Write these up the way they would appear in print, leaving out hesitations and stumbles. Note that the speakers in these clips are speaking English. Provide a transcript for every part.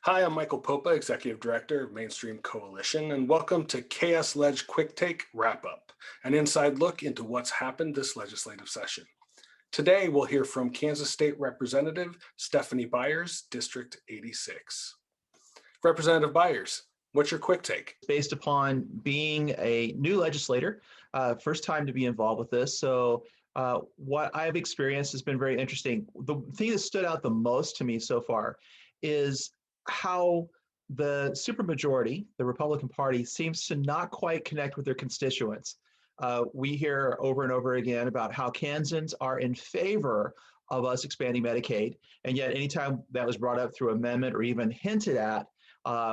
Hi, I'm Michael Popa, Executive Director of Mainstream Coalition, and welcome to KS Leg Quick Take Wrap Up, an inside look into what's happened this legislative session. Today, we'll hear from Kansas State Representative Stephanie Byers, District 86. Representative Byers, what's your quick take? Based upon being a new legislator, first time to be involved with this. So what I've experienced has been very interesting. The thing that stood out the most to me so far is how the supermajority, the Republican Party, seems to not quite connect with their constituents. We hear over and over again about how Kansans are in favor of us expanding Medicaid, and yet anytime that was brought up through amendment or even hinted at,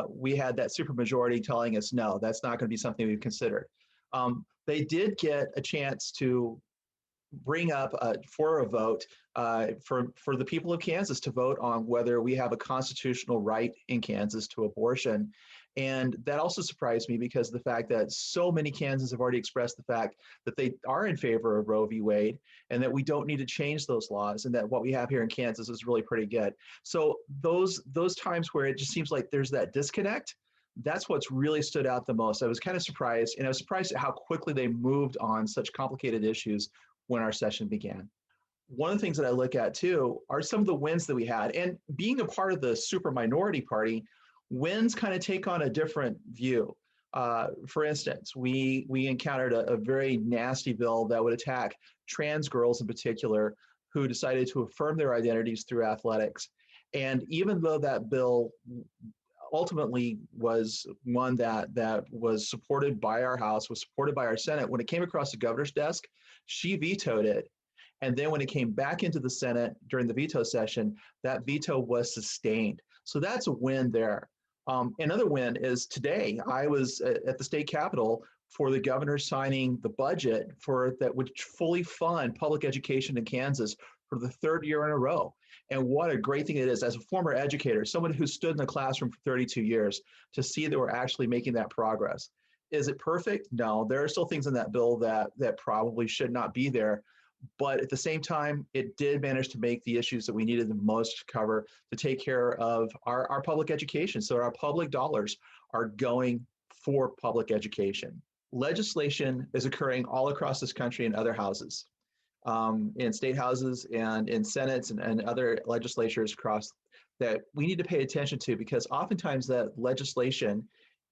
we had that supermajority telling us, no, that's not going to be something we've considered. They did get a chance to bring up for a vote for the people of Kansas to vote on whether we have a constitutional right in Kansas to abortion. And that also surprised me because of the fact that so many Kansans have already expressed the fact that they are in favor of Roe v. Wade and that we don't need to change those laws and that what we have here in Kansas is really pretty good. So those times where it just seems like there's that disconnect, that's what's really stood out the most. I was kind of surprised, and I was surprised at how quickly they moved on such complicated issues when our session began. One of the things that I look at too are some of the wins that we had. And being a part of the super minority party, wins kind of take on a different view. For instance, we encountered a very nasty bill that would attack trans girls in particular who decided to affirm their identities through athletics. And even though that bill ultimately was one that was supported by our House, was supported by our Senate, when it came across the governor's desk, she vetoed it. And then when it came back into the Senate during the veto session, that veto was sustained. So that's a win there. Another win is today, I was at the state capitol for the governor signing the budget for that would fully fund public education in Kansas for the third year in a row. And what a great thing it is as a former educator, someone who stood in the classroom for 32 years, to see that we're actually making that progress. Is it perfect? No, there are still things in that bill that probably should not be there. But at the same time, it did manage to make the issues that we needed the most to cover to take care of our public education. So our public dollars are going for public education. Legislation is occurring all across this country in other houses, in state houses and in senates and other legislatures across, that we need to pay attention to, because oftentimes that legislation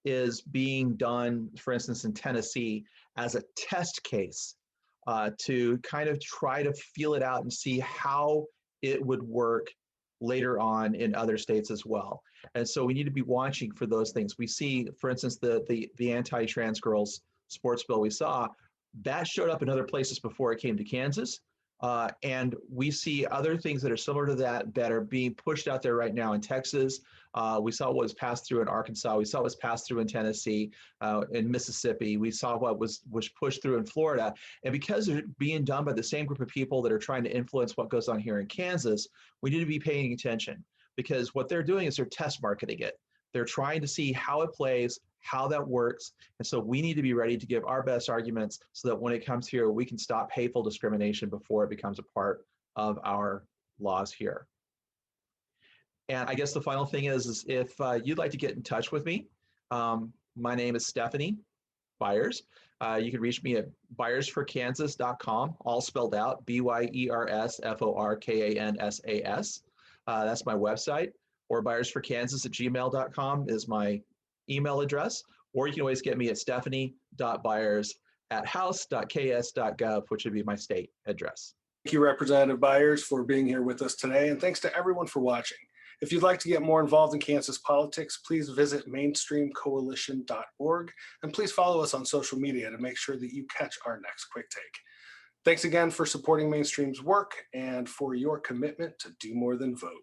is being done, for instance, in Tennessee, as a test case to kind of try to feel it out and see how it would work later on in other states as well. And so we need to be watching for those things. We see, for instance, the anti-trans girls sports bill we saw, that showed up in other places before it came to Kansas. And we see other things that are similar to that are being pushed out there right now in Texas. We saw what was passed through in Arkansas. We saw what was passed through in Tennessee, in Mississippi. We saw what was pushed through in Florida. And because they're being done by the same group of people that are trying to influence what goes on here in Kansas, we need to be paying attention, because what they're doing is they're test marketing it. They're trying to see how it plays, how that works. And so we need to be ready to give our best arguments so that when it comes here, we can stop hateful discrimination before it becomes a part of our laws here. And I guess the final thing is if you'd like to get in touch with me, my name is Stephanie Byers. You can reach me at byersforkansas.com, all spelled out, BYERSFORKANSAS. That's my website. Or byersforkansas@gmail.com is my email address. Or you can always get me at stephanie.byers@house.ks.gov, which would be my state address. Thank you, Representative Byers, for being here with us today, and thanks to everyone for watching. If you'd like to get more involved in Kansas politics, please visit mainstreamcoalition.org, and please follow us on social media to make sure that you catch our next quick take. Thanks again for supporting Mainstream's work and for your commitment to do more than vote.